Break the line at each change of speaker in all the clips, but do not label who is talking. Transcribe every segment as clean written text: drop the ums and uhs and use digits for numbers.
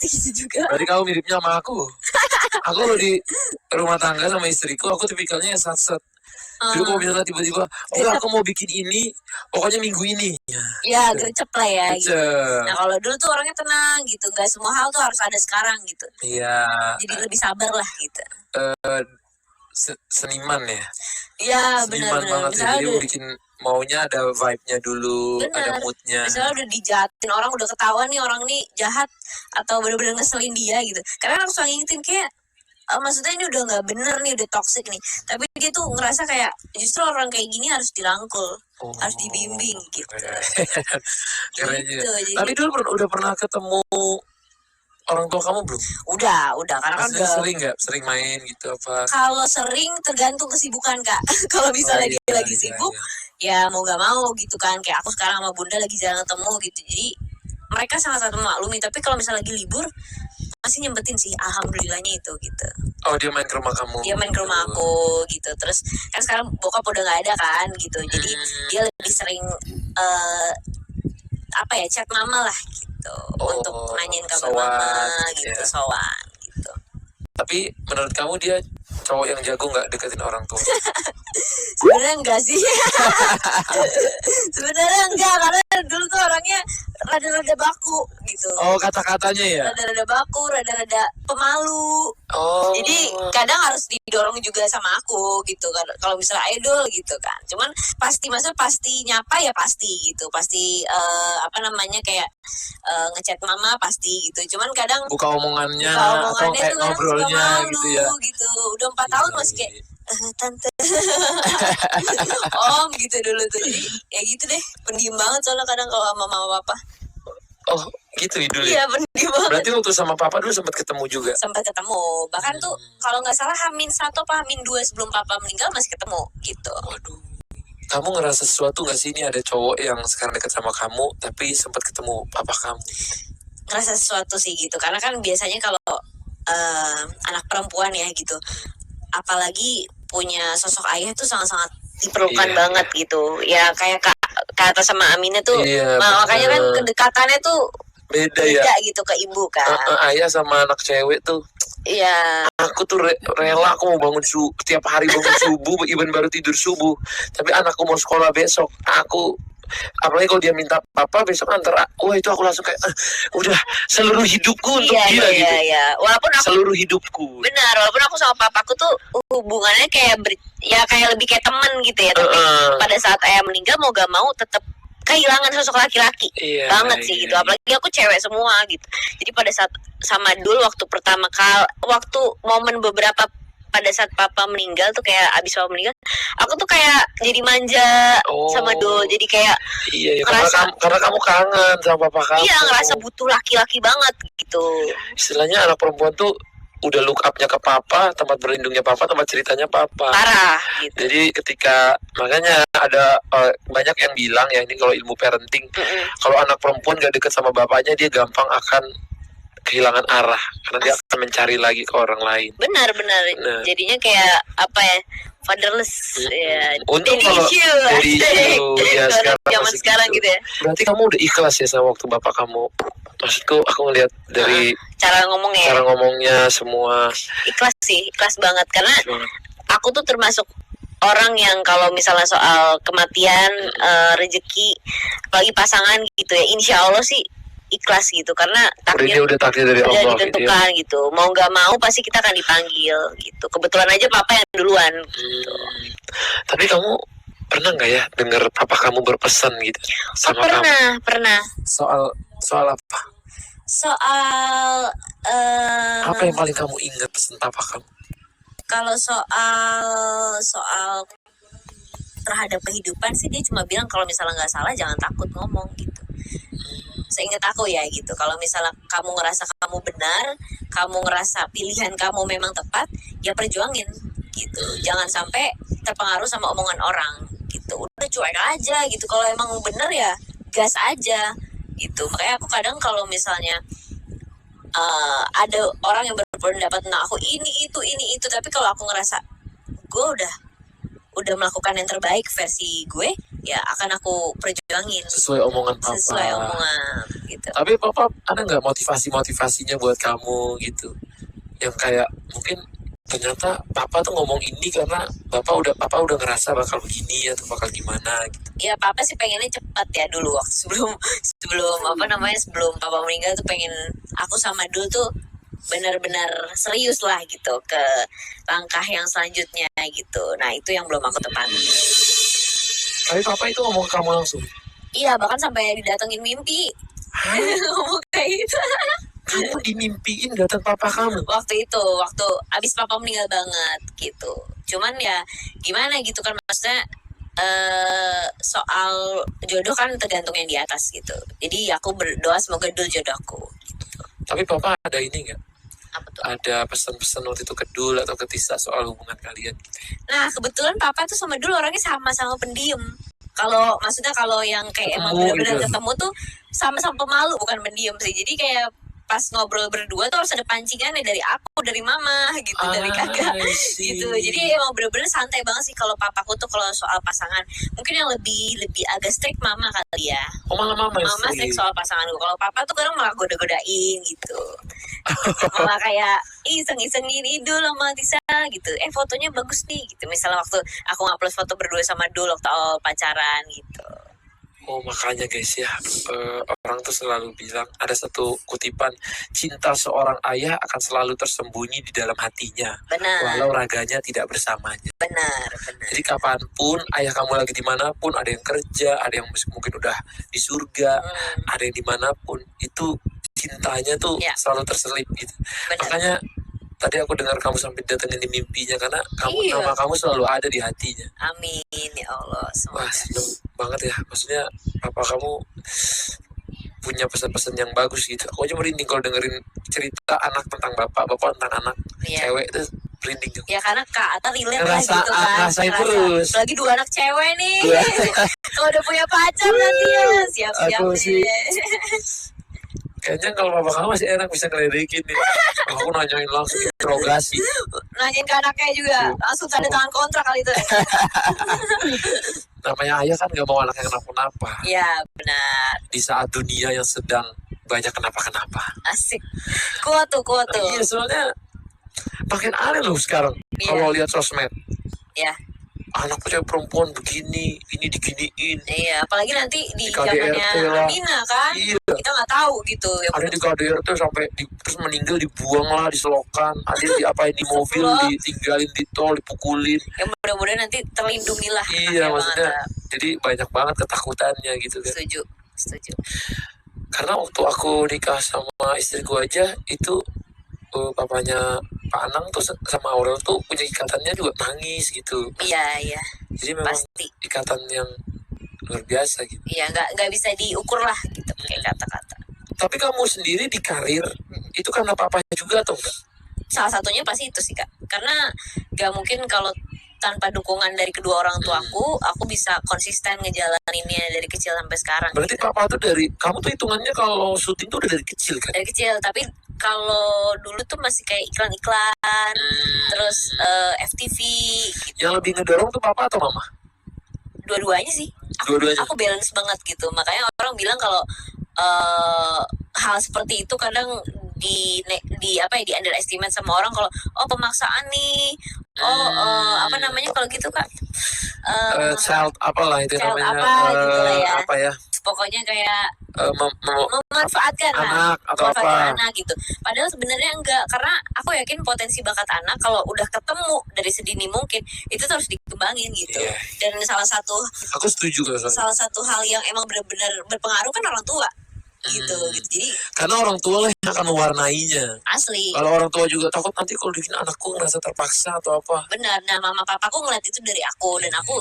Gitu juga.
Berarti kamu miripnya sama aku. Aku kalau di rumah tangga sama istriku, aku tipikalnya yang sat-sat. Jadi kalau misalnya tiba-tiba, aku mau bikin ini, pokoknya minggu ini.
Ya gercep lah ya gitu.
Gercep.
Nah kalau dulu tuh orangnya tenang gitu, nggak semua hal tuh harus ada sekarang gitu.
Iya.
Jadi lebih sabar lah gitu.
Seniman ya.
Iya
Seniman
benar-benar.
banget ya.
Misalnya
Jadi bikin maunya ada vibe-nya dulu, ada mood-nya.
Misalnya udah dijahatin orang, udah ketahuan nih orang nih jahat atau bener-bener ngeselin dia gitu. Karena aku suka ngingetin kayak maksudnya ini udah nggak bener nih, udah toxic nih. Tapi dia tuh ngerasa kayak justru orang kayak gini harus dirangkul, harus dibimbing gitu.
Keren
gitu.
Jadi, tapi dulu udah pernah ketemu orang tua kamu belum?
Udah karena kan udah
sering main gitu apa?
Kalau sering tergantung kesibukan Kak. Kalau misalnya dia lagi sibuk, ya mau gak mau gitu kan. Kayak aku sekarang sama Bunda lagi jarang ketemu gitu. Jadi mereka sangat-sangat memaklumi. Tapi kalau misalnya lagi libur, masih nyempetin sih, alhamdulillahnya itu gitu.
Oh dia main ke rumah kamu?
Dia main ke rumah aku gitu. Terus kan sekarang bokap udah gak ada kan gitu. Jadi dia lebih sering chat mama lah gitu. Untuk nanyain kabar mama gitu, sowan gitu.
Tapi menurut kamu dia cowok yang jago nggak deketin orang tua?
Sebenarnya enggak sih. Sebenarnya enggak, karena dulu tuh orangnya rada-rada baku gitu.
Oh kata-katanya ya?
Rada-rada baku, rada-rada pemalu.
Oh.
Jadi kadang harus didorong juga sama aku gitu kan. Kalau misalnya idol gitu kan. Cuman pasti nyapa ya pasti gitu. Pasti kayak ngechat mama pasti gitu. Cuman kadang
buka omongannya atau kayak ngobrolnya gitu ya.
Gitu. Udah 4 tahun masih kayak tante om gitu dulu tuh. Jadi ya gitu deh, pendiam banget soalnya kadang kalau sama mama papa.
Oh gitu dulu
ya? Iya pendiam banget.
Berarti waktu sama papa dulu sempat ketemu juga?
Sempat ketemu, bahkan tuh kalau nggak salah H-1 apa H-2 sebelum papa meninggal masih ketemu gitu.
Waduh. Kamu ngerasa sesuatu nggak sih, ini ada cowok yang sekarang dekat sama kamu tapi sempat ketemu papa kamu?
Ngerasa sesuatu sih gitu, karena kan biasanya kalau anak perempuan ya gitu, apalagi punya sosok ayah tuh sangat-sangat diperlukan banget gitu. Ya kayak kata sama Aminah tuh, makanya kan kedekatannya tuh beda gitu ke ibu kan.
Ayah sama anak cewek tuh.
Iya.
Aku tuh rela, aku mau bangun setiap hari bangun subuh, even baru tidur subuh. Tapi anakku mau sekolah besok, apalagi kalau dia minta papa besok antar, itu aku langsung kayak udah seluruh hidupku untuk dia gitu.
Iya. Walaupun aku
seluruh hidupku.
Benar, walaupun aku sama papaku tuh hubungannya kayak kayak lebih kayak teman gitu ya. Tapi pada saat ayah meninggal mau gak mau tetap kehilangan sosok laki-laki banget sih gitu. Apalagi aku cewek semua gitu. Jadi pada saat sama Dul waktu pertama kali, waktu momen beberapa pada saat papa meninggal tuh, kayak abis papa meninggal, aku tuh kayak jadi manja sama Dul. Jadi kayak
karena kamu kangen sama papa kamu.
Iya, ngerasa butuh laki-laki banget gitu.
Istilahnya anak perempuan tuh udah look up-nya ke papa, tempat berlindungnya papa, tempat ceritanya papa.
Parah gitu.
Jadi makanya ada banyak yang bilang ya, ini kalau ilmu parenting, kalau anak perempuan gak deket sama bapaknya, dia gampang akan kehilangan arah karena dia akan mencari lagi ke orang lain.
Benar. Nah. Jadinya kayak fatherless ya.
Untuk kalau dari ya
sekarang gitu ya.
Berarti kamu udah ikhlas ya sama waktu bapak kamu? Maksudku aku ngeliat dari
cara ngomongnya
semua.
Ikhlas banget, karena aku tuh termasuk orang yang kalau misalnya soal kematian, rezeki, apalagi pasangan gitu ya, insya Allah sih ikhlas gitu, karena takdir
udah takdir dari Allah,
udah ditentukan gitu. Mau nggak mau pasti kita akan dipanggil gitu. Kebetulan aja papa yang duluan gitu.
Tapi kamu pernah nggak ya dengar papa kamu berpesan gitu sama kamu?
Pernah.
Soal apa?
Soal
apa yang paling kamu ingat pesan papa kamu?
Kalau soal terhadap kehidupan sih, dia cuma bilang kalau misalnya nggak salah jangan takut ngomong gitu. Seingat aku ya gitu, kalau misalnya kamu ngerasa kamu benar, kamu ngerasa pilihan kamu memang tepat, ya perjuangin gitu. Jangan sampai terpengaruh sama omongan orang gitu. Udah cuek aja gitu. Kalau emang benar ya gas aja gitu. Makanya aku kadang kalau misalnya ada orang yang berpendapat tentang aku ini itu, tapi kalau aku ngerasa gue udah melakukan yang terbaik versi gue, ya akan aku perjuangin
sesuai omongan papa.
Sesuai omongan gitu. gitu.
Tapi papa ada nggak motivasinya buat kamu gitu? Yang kayak mungkin ternyata papa tuh ngomong ini karena papa udah ngerasa bakal begini atau bakal gimana gitu.
Ya papa sih pengennya cepat ya dulu waktu sebelum sebelum papa meninggal tuh pengen aku sama Dul tuh benar-benar serius lah gitu ke langkah yang selanjutnya gitu. Nah itu yang belum aku tepati.
Tapi papa itu ngomong ke kamu langsung.
Iya bahkan sampai didatengin mimpi. Ngomong kayak gitu.
Kamu dimimpiin datang papa kamu?
Waktu abis papa meninggal banget gitu. Cuman ya gimana gitu kan, maksudnya soal jodoh kan tergantung yang di atas gitu. Jadi aku berdoa semoga Dul jodohku.
Tapi papa ada ini nggak?
Apa tuh?
Ada pesan-pesan waktu itu ke Dul atau ke Tisa soal hubungan kalian?
Nah kebetulan papa tuh sama Dul orangnya sama-sama pendiam. Kalau yang kayak emang
Ketemu
benar-benar
gitu.
ketemu tuh sama-sama pemalu bukan pendiam sih. Jadi kayak pas ngobrol berdua tuh harus ada pancingannya dari aku, dari mama gitu, dari kakak
I see.
gitu. Jadi emang bener-bener santai banget sih kalau papaku tuh kalau soal pasangan. Mungkin yang lebih agak strict mama kali ya.
Oh malah mama yang
Mama strict soal pasanganku. Kalau papa tuh kadang malah goda-godain gitu. Malah kayak iseng-iseng gini Dul sama Tisa gitu. Fotonya bagus nih gitu. Misalnya waktu aku ngupload foto berdua sama Dul waktu awal pacaran gitu.
Oh makanya guys ya, orang tuh selalu bilang, ada satu kutipan, cinta seorang ayah akan selalu tersembunyi di dalam hatinya,
Benar,
walau raganya tidak bersamanya.
benar.
Jadi kapanpun ayah kamu lagi dimanapun, ada yang kerja, ada yang mungkin udah di surga, ada yang dimanapun, itu cintanya tuh
Ya.
selalu terselip gitu.
Benar.
Makanya tadi aku dengar kamu sampai datengin di mimpinya, karena
Iya.
nama kamu selalu ada di hatinya.
Amin ya Allah.
Wah
Semoga.
seneng banget ya, maksudnya papa kamu punya pesan-pesan yang bagus gitu. Aku aja merinding kalau dengerin cerita anak tentang bapak tentang anak
Iya.
cewek itu merinding.
Ya karena Kak Ata relate lah
Ngerasa-
gitu kan.
ngerasain terus.
Lagi 2 anak cewek nih.
Iya.
Kalau udah punya pacar nanti ya siap-siap
Aku
deh.
sih- Kayaknya kalau papa kamu masih enak bisa ngeledekin nih. Aku nanyain langsung interogasi.
Nanyain ke anaknya juga. Langsung tanda tangan kontrak kali itu.
Namanya ayah kan gak mau anaknya kenapa-napa.
Iya benar.
Di saat dunia yang sedang banyak kenapa-kenapa.
Asik. Kuat tuh.
Iya soalnya makin aneh loh sekarang.
Iya.
Kalau lihat sosmed.
Ya.
Anak cewek perempuan begini, ini diginiin.
Iya, apalagi nanti di
Di KDRT
zamannya
lah.
Amina kan.
Iya.
Kita nggak tahu gitu. Ya,
Ada di KDRT sampai terus meninggal dibuang lah, diselokan. Ada yang diapain di mobil,
Astagfirullah.
ditinggalin di tol, dipukulin.
ya mudah-mudahan nanti terlindungi lah.
Iya
anaknya
maksudnya.
banget.
Jadi banyak banget ketakutannya gitu kan.
Setuju.
Karena waktu aku nikah sama istriku aja itu papanya Pak Anang tuh sama Aurel tuh punya ikatannya juga nangis gitu.
Iya.
Jadi memang
Pasti.
ikatan yang luar biasa gitu.
Iya, nggak bisa diukur lah gitu kayak kata-kata.
Tapi kamu sendiri di karir itu karena papanya juga atau enggak?
Salah satunya pasti itu sih Kak. Karena nggak mungkin kalau tanpa dukungan dari kedua orang tuaku, aku bisa konsisten ngejalaninnya dari kecil sampai sekarang.
Berarti
gitu.
papa tuh dari kamu tuh hitungannya kalau syuting tuh udah dari kecil kan?
Dari kecil, tapi kalau dulu tuh masih kayak iklan-iklan, terus FTV gitu.
Yang lebih ngedorong tuh papa atau mama?
Dua-duanya sih.
Dua-duanya.
Aku balance banget gitu. Makanya orang bilang kalau hal seperti itu kadang di underestimate sama orang kalau pemaksaan nih. Apa namanya kalau gitu Kak?
Child apalah itu
Child
namanya
apa gitu lah ya.
apa ya?
Pokoknya kayak
Mau
memanfaatkan lah.
anak atau
Memanfaatkan
apa?
anak gitu. Padahal sebenarnya enggak, karena aku yakin potensi bakat anak kalau udah ketemu dari sedini mungkin itu harus dikembangin gitu.
Iya.
Dan salah satu
Aku setuju kalau soalnya.
hal yang emang benar-benar berpengaruh kan orang tua gitu. Jadi
Karena orang tua lah yang akan mewarnainya.
asli
Kalau orang tua juga takut nanti kalau bikin anakku ngerasa terpaksa atau apa.
benar. Nah mama papaku ngeliat itu dari aku dan aku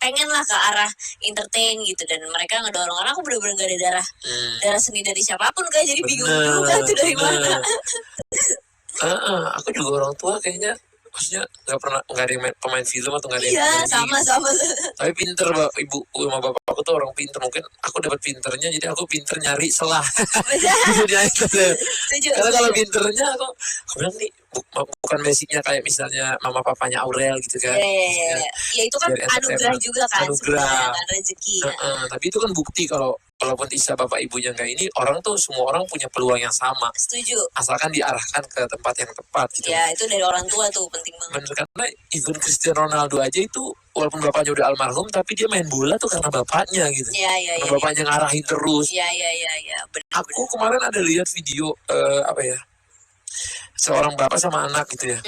pengen lah ke arah entertain gitu, dan mereka ngedorong, karena aku bener-bener gak ada darah seni dari siapapun kan, jadi bingung juga tuh dari mana.
Aku juga orang tua kayaknya, maksudnya nggak ada yang pemain film atau nggak ada yang
Iya
nyanyi.
sama
Tapi pinter ibu sama bapak aku tuh orang pinter. Mungkin aku dapat pinternya, jadi aku pinter nyari celah.
setuju.
Karena kalau pinternya aku bilang nih bukan basicnya kayak misalnya mama papanya Aurel gitu kan.
Ya itu kan
Biar
anugerah
entertainment.
juga kan,
Anugerah.
sebenarnya kan rezeki.
Tapi itu kan bukti kalau walaupun Isa bapak ibunya nggak ini, orang tuh semua orang punya peluang yang sama,
Setuju.
asalkan diarahkan ke tempat yang tepat gitu.
Ya itu dari orang tua tuh penting banget.
Bener, karena even Cristiano Ronaldo aja itu walaupun bapaknya udah almarhum, tapi dia main bola tuh karena bapaknya gitu.
Ya ya
Karena
ya.
bapaknya ngarahin terus.
Ya ya ya ya. Benar.
Aku kemarin ada lihat video apa ya, seorang bapak sama anak gitu ya.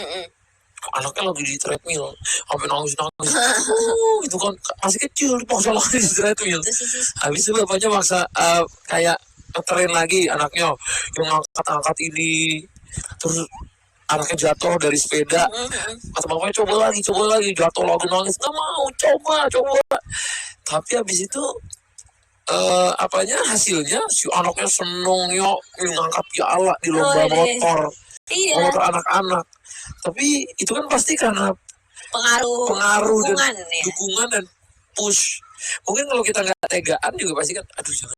Anaknya lagi di treadmill sampai nangis gitu kan, masih kecil dipaksa lagi di treadmill. Habis itu bapaknya maksa kayak ngetrain lagi anaknya yang ngangkat-angkat ini, terus anaknya jatuh dari sepeda, kata bapaknya coba lagi jatuh lagi nangis, nggak mau, coba. Tapi habis itu apanya hasilnya si anaknya seneng yo ngangkat piala di lomba motor.
Iya.
Motor anak-anak. Tapi itu kan pasti karena
pengaruh
dukungan
dan
dukungan dan push. Mungkin kalau kita nggak tegaan juga pasti kan, aduh jangan